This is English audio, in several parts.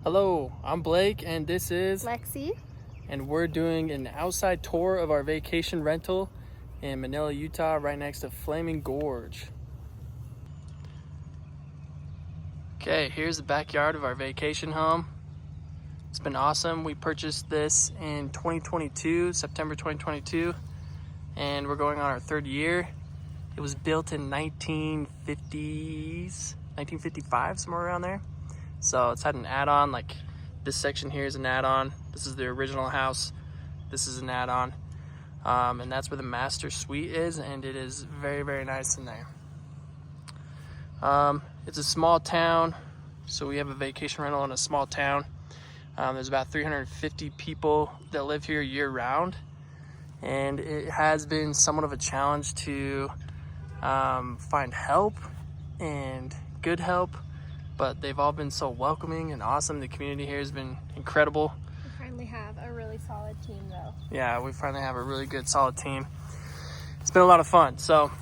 Hello, I'm Blake and this is Lexi. and we're doing an outside tour of our vacation rental in Manila, Utah, right next to Flaming Gorge. Okay, here's the backyard of our vacation home. It's been awesome. We purchased this in 2022, September 2022, and we're going on our third year. It was built in 1950s, 1955, somewhere around there. So it's had an add-on, like this section here is an add-on. This is the original house. This is an add-on. And that's where the master suite is, and it is very, very nice in there. It's a small town, so we have a vacation rental in a small town. There's about 350 people that live here year-round, and it has been somewhat of a challenge to find help and good help, but they've all been so welcoming and awesome. The community here has been incredible. We finally have a really solid team though. Yeah, we finally have a really good, solid team. It's been a lot of fun. So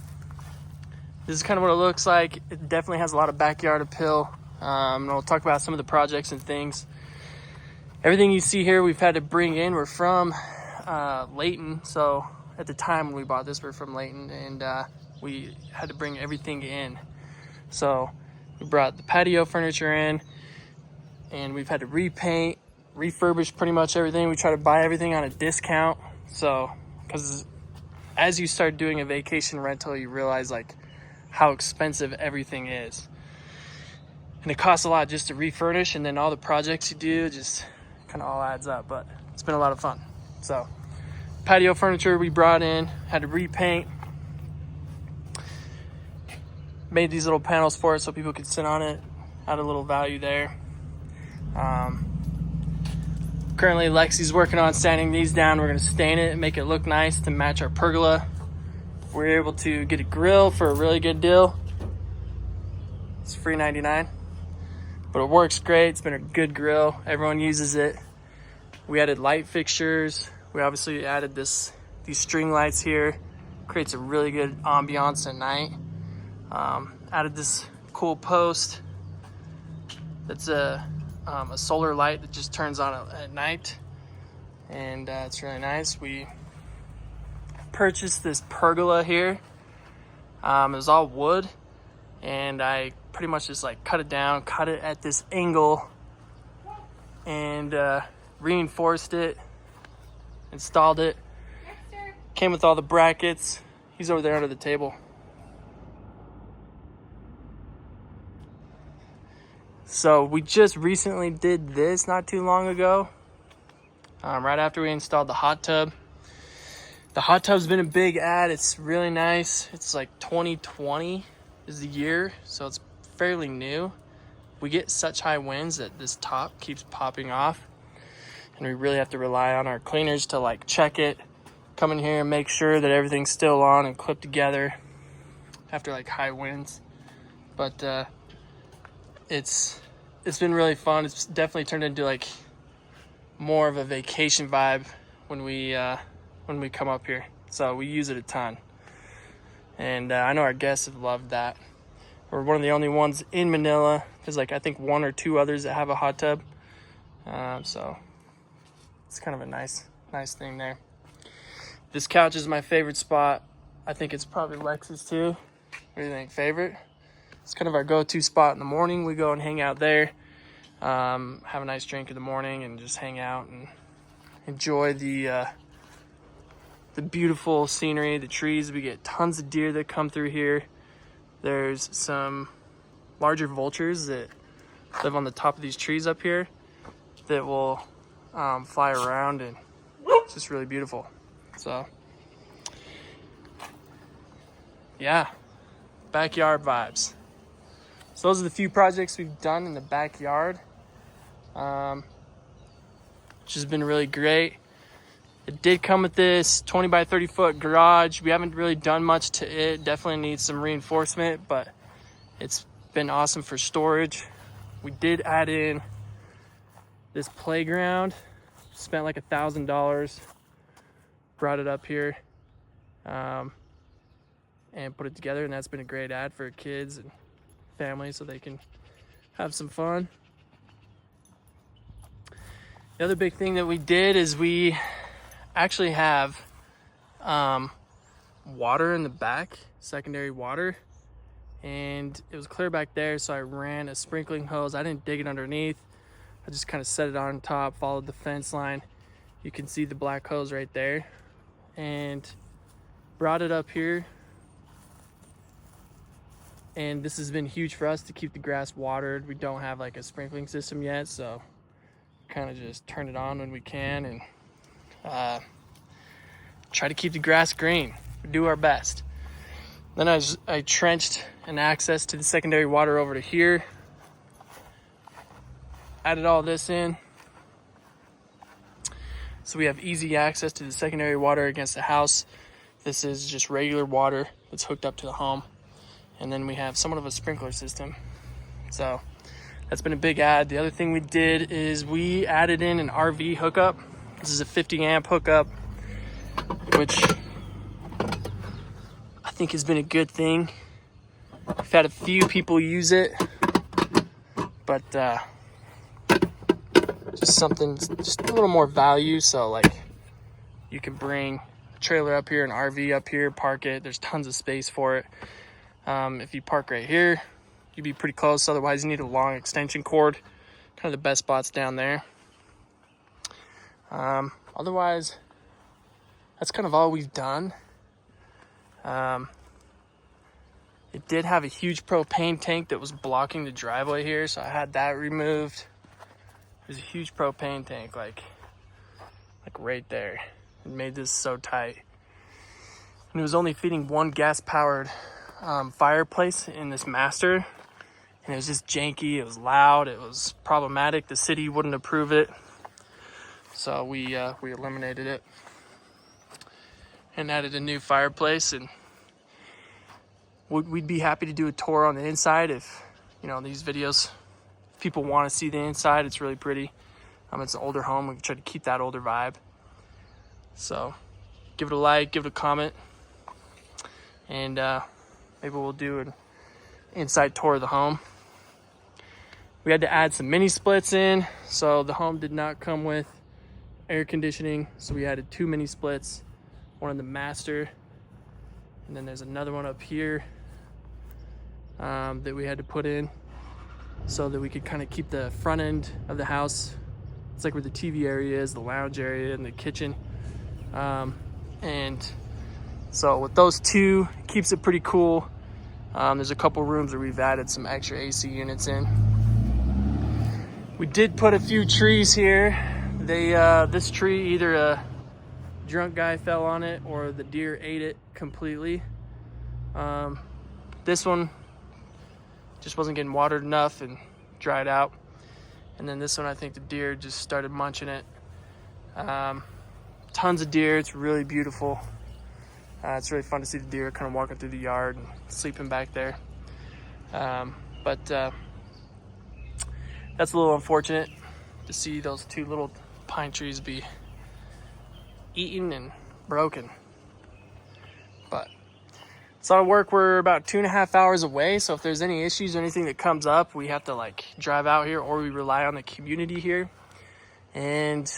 this is kind of what it looks like. It definitely has a lot of backyard appeal. And we'll talk about some of the projects and things. Everything you see here we've had to bring in. We're from Layton. So at the time when we bought this, we're from Layton, and we had to bring everything in. So we brought the patio furniture in, and we've had to repaint, refurbish pretty much everything. We try to buy everything on a discount. So, because as you start doing a vacation rental, you realize like how expensive everything is. And it costs a lot just to refurnish, and then all the projects you do just kind of all adds up, but it's been a lot of fun. So patio furniture we brought in, had to repaint, made these little panels for it so people could sit on it, add a little value there. Currently Lexi's working on sanding these down. We're going to stain it and make it look nice to match our pergola. We're able to get a grill for a really good deal. It's free $99, but it works great. It's been a good grill. Everyone uses it. We added light fixtures. We obviously added these string lights here. Creates a really good ambiance at night. Added this cool post that's a solar light that just turns on at night, and it's really nice. We purchased this pergola here. It was all wood, and I pretty much just like cut it down, cut it at this angle, and reinforced it, installed it. Came with all the brackets. He's over there under the table. So we just recently did this not too long ago, right after we installed the hot tub. The hot tub's been a big add. It's really nice. It's like 2020 is the year, so it's fairly new. We get such high winds that this top keeps popping off, and we really have to rely on our cleaners to like check it, come in here and make sure that everything's still on and clipped together after like high winds. But it's been really fun. It's definitely turned into like more of a vacation vibe when we come up here. So we use it a ton, and I know our guests have loved that. We're one of the only ones in Manila. There's like I think one or two others that have a hot tub. So it's kind of a nice thing there. This couch is my favorite spot. I think it's probably Lexi's too. What do you think? Favorite? It's kind of our go-to spot in the morning. We go and hang out there, have a nice drink in the morning, and just hang out and enjoy the beautiful scenery, the trees. We get tons of deer that come through here. There's some larger vultures that live on the top of these trees up here that will fly around, and it's just really beautiful. So yeah, backyard vibes. So those are the few projects we've done in the backyard, which has been really great. It did come with this 20 by 30 foot garage. We haven't really done much to it. Definitely needs some reinforcement, but it's been awesome for storage. We did add in this playground. Spent like $1,000. Brought it up here and put it together, and that's been a great add for kids and family so they can have some fun. The other big thing that we did is we actually have water in the back, secondary water, and it was clear back there, so I ran a sprinkling hose. I didn't dig it underneath. I just kind of set it on top, followed the fence line. You can see the black hose right there, and brought it up here. And this has been huge for us to keep the grass watered. We don't have like a sprinkling system yet, so kind of just turn it on when we can and try to keep the grass green. We do our best. Then I trenched an access to the secondary water over to here. Added all this in, so we have easy access to the secondary water against the house. This is just regular water that's hooked up to the home. And then we have somewhat of a sprinkler system. So that's been a big add. The other thing we did is we added in an RV hookup. This is a 50 amp hookup, which I think has been a good thing. We've had a few people use it, but just something, just a little more value. So like you can bring a trailer up here, an RV up here, park it. There's tons of space for it. If you park right here, you'd be pretty close. Otherwise you need a long extension cord. Kind of the best spots down there. Otherwise, that's kind of all we've done. It did have a huge propane tank that was blocking the driveway here, so I had that removed. There's a huge propane tank, like right there. It made this so tight. And it was only feeding one gas-powered fireplace in this master. And it was just janky, it was loud, it was problematic. The city wouldn't approve it. So we eliminated it and added a new fireplace. And we'd be happy to do a tour on the inside if, you know, these videos, people want to see the inside. It's really pretty. It's an older home. We try to keep that older vibe. So give it a like, give it a comment, and maybe we'll do an inside tour of the home. We had to add some mini splits in, so the home did not come with air conditioning, so we added 2 mini splits, one in the master, and then there's another one up here that we had to put in so that we could kind of keep the front end of the house. It's like where the TV area is, the lounge area, and the kitchen. And so with those 2, it keeps it pretty cool. There's a couple rooms where we've added some extra AC units in. We did put a few trees here. This tree, either a drunk guy fell on it or the deer ate it completely. This one just wasn't getting watered enough and dried out. And then this one, I think the deer just started munching it. Tons of deer. It's really beautiful. It's really fun to see the deer kind of walking through the yard and sleeping back there. But that's a little unfortunate to see those 2 little pine trees be eaten and broken. But it's a lot of work. We're about 2.5 hours away, so if there's any issues or anything that comes up, we have to like drive out here, or we rely on the community here. And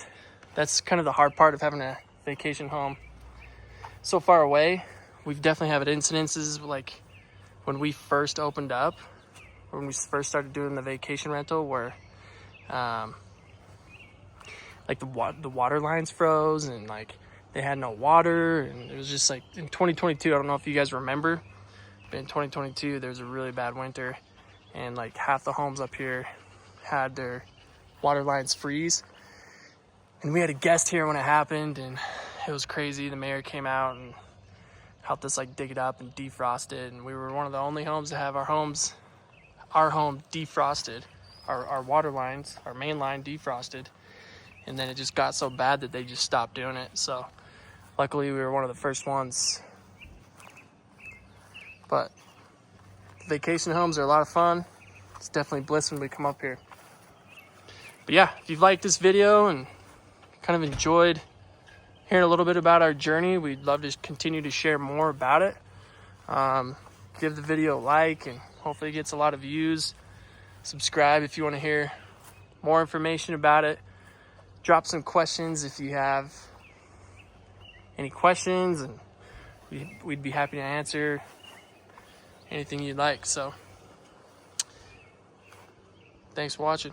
that's kind of the hard part of having a vacation home so far away. We've definitely had incidences like when we first opened up, when we first started doing the vacation rental, where like the water lines froze and like they had no water, and it was just like in 2022, I don't know if you guys remember, but in 2022 there was a really bad winter, and like half the homes up here had their water lines freeze. And we had a guest here when it happened, and it was crazy. The mayor came out and helped us like dig it up and defrost it, and we were one of the only homes to have our home defrosted, our water lines, our main line defrosted. And then it just got so bad that they just stopped doing it. So luckily we were one of the first ones. But vacation homes are a lot of fun. It's definitely bliss when we come up here. But yeah, if you've liked this video and kind of enjoyed hearing a little bit about our journey, we'd love to continue to share more about it. Give the video a like, and hopefully it gets a lot of views. Subscribe if you want to hear more information about it. drop some questions if you have any questions, and we'd be happy to answer anything you'd like. So thanks for watching.